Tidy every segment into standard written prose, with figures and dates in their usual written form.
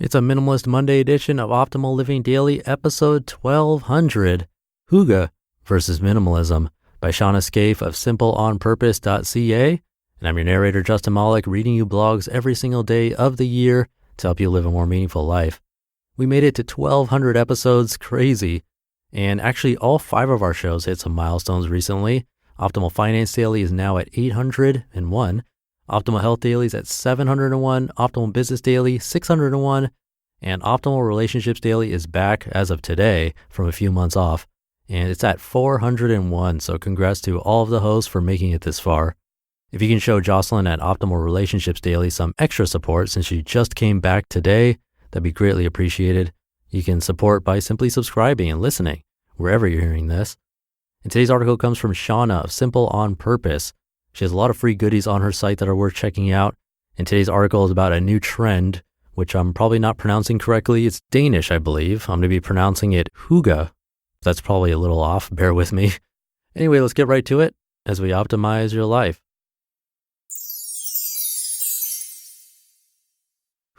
It's a Minimalist Monday edition of Optimal Living Daily, episode 1200, Hygge versus Minimalism by Shawna Scafe of simpleonpurpose.ca. And I'm your narrator, Justin Malik, reading you blogs every single day of the year to help you live a more meaningful life. We made it to 1200 episodes, crazy. And actually, all 5 of our shows hit some milestones recently. Optimal Finance Daily is now at 801. Optimal Health Daily is at 701, Optimal Business Daily, 601, and Optimal Relationships Daily is back as of today from a few months off, and it's at 401, so congrats to all of the hosts for making it this far. If you can show Jocelyn at Optimal Relationships Daily some extra support since she just came back today, that'd be greatly appreciated. You can support by simply subscribing and listening, wherever you're hearing this. And today's article comes from Shawna of Simple on Purpose. She has a lot of free goodies on her site that are worth checking out. And today's article is about a new trend, which I'm probably not pronouncing correctly. It's Danish, I believe. I'm going to be pronouncing it Hygge. That's probably a little off. Bear with me. Anyway, let's get right to it as we optimize your life.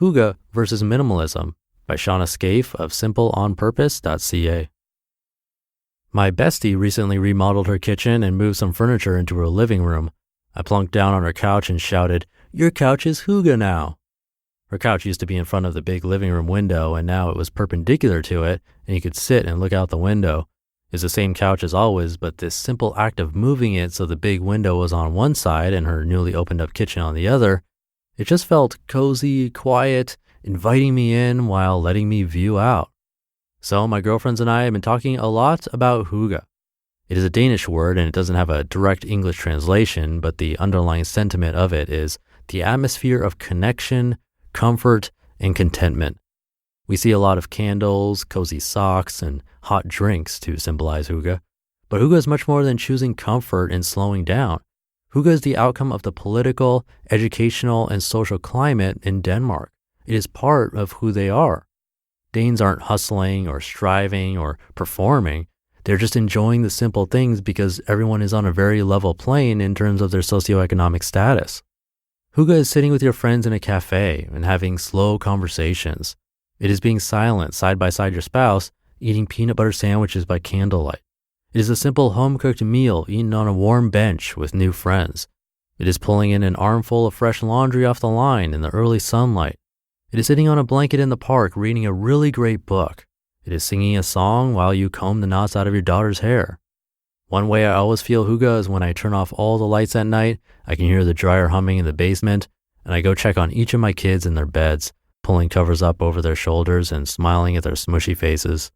Hygge versus Minimalism by Shawna Scafe of simpleonpurpose.ca. My bestie recently remodeled her kitchen and moved some furniture into her living room. I plunked down on her couch and shouted, "Your couch is Hygge now." Her couch used to be in front of the big living room window, and now it was perpendicular to it, and you could sit and look out the window. It's the same couch as always, but this simple act of moving it so the big window was on one side and her newly opened up kitchen on the other, it just felt cozy, quiet, inviting me in while letting me view out. So my girlfriends and I have been talking a lot about Hygge. It is a Danish word and it doesn't have a direct English translation, but the underlying sentiment of it is the atmosphere of connection, comfort, and contentment. We see a lot of candles, cozy socks, and hot drinks to symbolize Hygge. But Hygge is much more than choosing comfort and slowing down. Hygge is the outcome of the political, educational, and social climate in Denmark. It is part of who they are. Danes aren't hustling or striving or performing. They're just enjoying the simple things because everyone is on a very level plane in terms of their socioeconomic status. Hygge is sitting with your friends in a cafe and having slow conversations. It is being silent side by side your spouse, eating peanut butter sandwiches by candlelight. It is a simple home-cooked meal eaten on a warm bench with new friends. It is pulling in an armful of fresh laundry off the line in the early sunlight. It is sitting on a blanket in the park reading a really great book. It is singing a song while you comb the knots out of your daughter's hair. One way I always feel Hygge is when I turn off all the lights at night, I can hear the dryer humming in the basement, and I go check on each of my kids in their beds, pulling covers up over their shoulders and smiling at their smushy faces.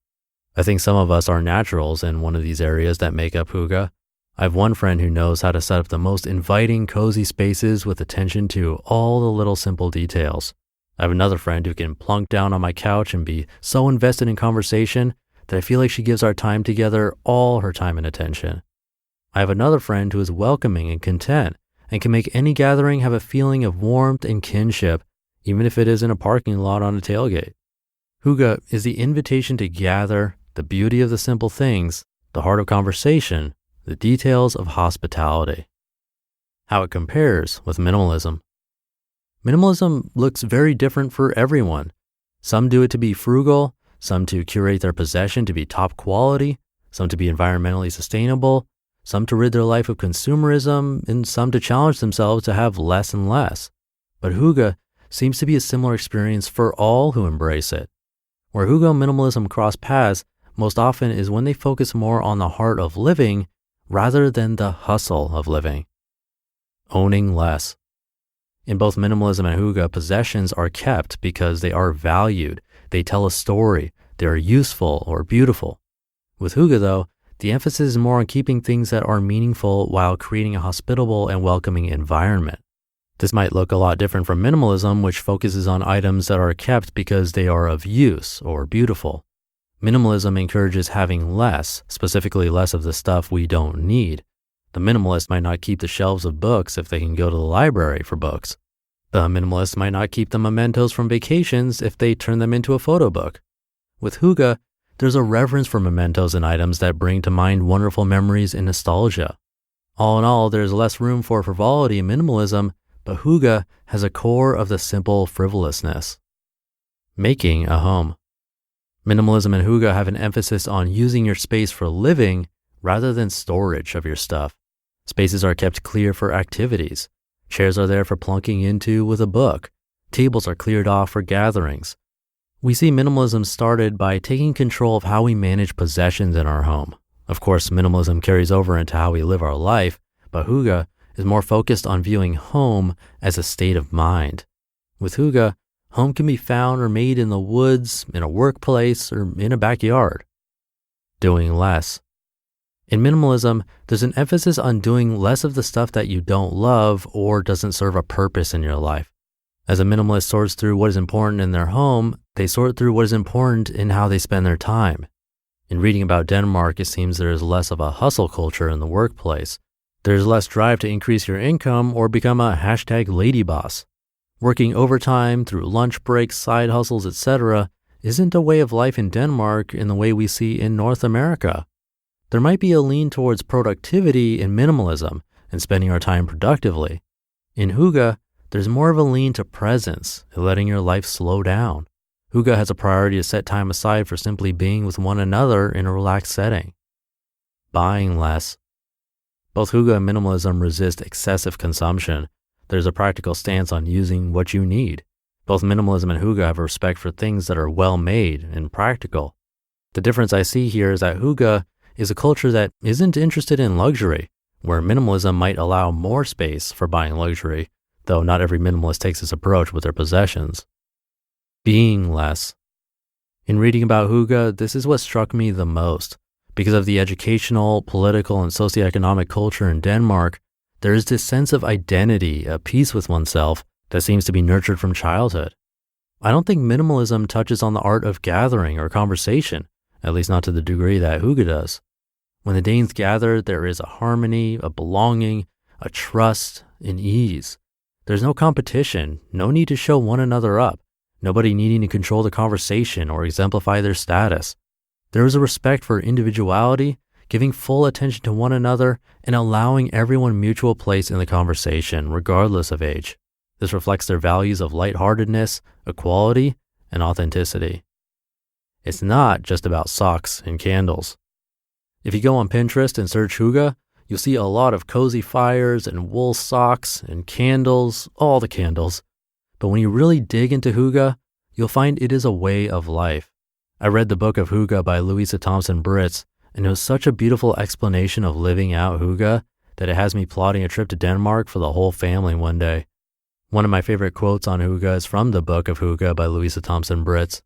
I think some of us are naturals in one of these areas that make up Hygge. I have one friend who knows how to set up the most inviting, cozy spaces with attention to all the little simple details. I have another friend who can plunk down on my couch and be so invested in conversation that I feel like she gives our time together all her time and attention. I have another friend who is welcoming and content and can make any gathering have a feeling of warmth and kinship, even if it is in a parking lot on a tailgate. Hygge is the invitation to gather, the beauty of the simple things, the heart of conversation, the details of hospitality. How it compares with minimalism. Minimalism looks very different for everyone. Some do it to be frugal, some to curate their possession to be top quality, some to be environmentally sustainable, some to rid their life of consumerism, and some to challenge themselves to have less and less. But Hygge seems to be a similar experience for all who embrace it. Where Hygge and minimalism cross paths most often is when they focus more on the heart of living rather than the hustle of living. Owning less. In both minimalism and Hygge, possessions are kept because they are valued, they tell a story, they are useful or beautiful. With Hygge, though, the emphasis is more on keeping things that are meaningful while creating a hospitable and welcoming environment. This might look a lot different from minimalism, which focuses on items that are kept because they are of use or beautiful. Minimalism encourages having less, specifically less of the stuff we don't need. The minimalist might not keep the shelves of books if they can go to the library for books. The minimalist might not keep the mementos from vacations if they turn them into a photo book. With Hygge, there's a reverence for mementos and items that bring to mind wonderful memories and nostalgia. All in all, there's less room for frivolity in minimalism, but Hygge has a core of the simple frivolousness. making a home. Minimalism and Hygge have an emphasis on using your space for living rather than storage of your stuff. Spaces are kept clear for activities. Chairs are there for plunking into with a book. Tables are cleared off for gatherings. We see minimalism started by taking control of how we manage possessions in our home. Of course, minimalism carries over into how we live our life, but Hygge is more focused on viewing home as a state of mind. With Hygge, home can be found or made in the woods, in a workplace, or in a backyard. Doing less. In minimalism, there's an emphasis on doing less of the stuff that you don't love or doesn't serve a purpose in your life. As a minimalist sorts through what is important in their home, they sort through what is important in how they spend their time. In reading about Denmark, it seems there is less of a hustle culture in the workplace. There's less drive to increase your income or become a #lady boss. Working overtime through lunch breaks, side hustles, etc. isn't a way of life in Denmark in the way we see in North America. There might be a lean towards productivity in minimalism and spending our time productively. In Hygge, there's more of a lean to presence and letting your life slow down. Hygge has a priority to set time aside for simply being with one another in a relaxed setting. Buying less. Both Hygge and minimalism resist excessive consumption. There's a practical stance on using what you need. Both minimalism and Hygge have a respect for things that are well made and practical. The difference I see here is that Hygge is a culture that isn't interested in luxury, where minimalism might allow more space for buying luxury, though not every minimalist takes this approach with their possessions. Being less. In reading about Hygge, this is what struck me the most. Because of the educational, political, and socioeconomic culture in Denmark, there is this sense of identity, a peace with oneself, that seems to be nurtured from childhood. I don't think minimalism touches on the art of gathering or conversation, at least not to the degree that Hygge does. When the Danes gather, there is a harmony, a belonging, a trust, an ease. There's no competition, no need to show one another up, nobody needing to control the conversation or exemplify their status. There is a respect for individuality, giving full attention to one another, and allowing everyone mutual place in the conversation, regardless of age. This reflects their values of lightheartedness, equality, and authenticity. It's not just about socks and candles. If you go on Pinterest and search Hygge, you'll see a lot of cozy fires and wool socks and candles, all the candles. But when you really dig into Hygge, you'll find it is a way of life. I read the book of Hygge by Louisa Thompson Britz, and it was such a beautiful explanation of living out Hygge that it has me plotting a trip to Denmark for the whole family one day. One of my favorite quotes on Hygge is from the book of Hygge by Louisa Thompson Britz.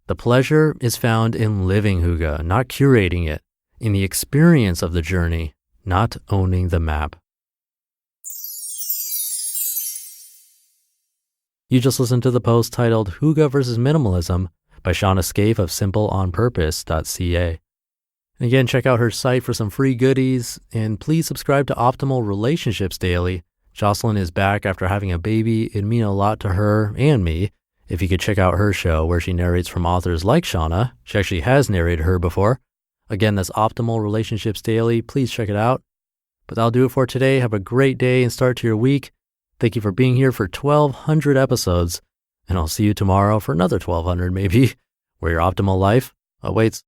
The pleasure is found in living Hygge, not curating it, in the experience of the journey, not owning the map. You just listened to the post titled Hygge versus Minimalism by Shawna Scafe of simpleonpurpose.ca. And again, check out her site for some free goodies, and please subscribe to Optimal Relationships Daily. Jocelyn is back after having a baby. It'd mean a lot to her and me if you could check out her show where she narrates from authors like Shawna. She actually has narrated her before. Again, that's Optimal Relationships Daily. Please check it out. But that'll do it for today. Have a great day and start to your week. Thank you for being here for 1,200 episodes, and I'll see you tomorrow for another 1,200 maybe, where your optimal life awaits.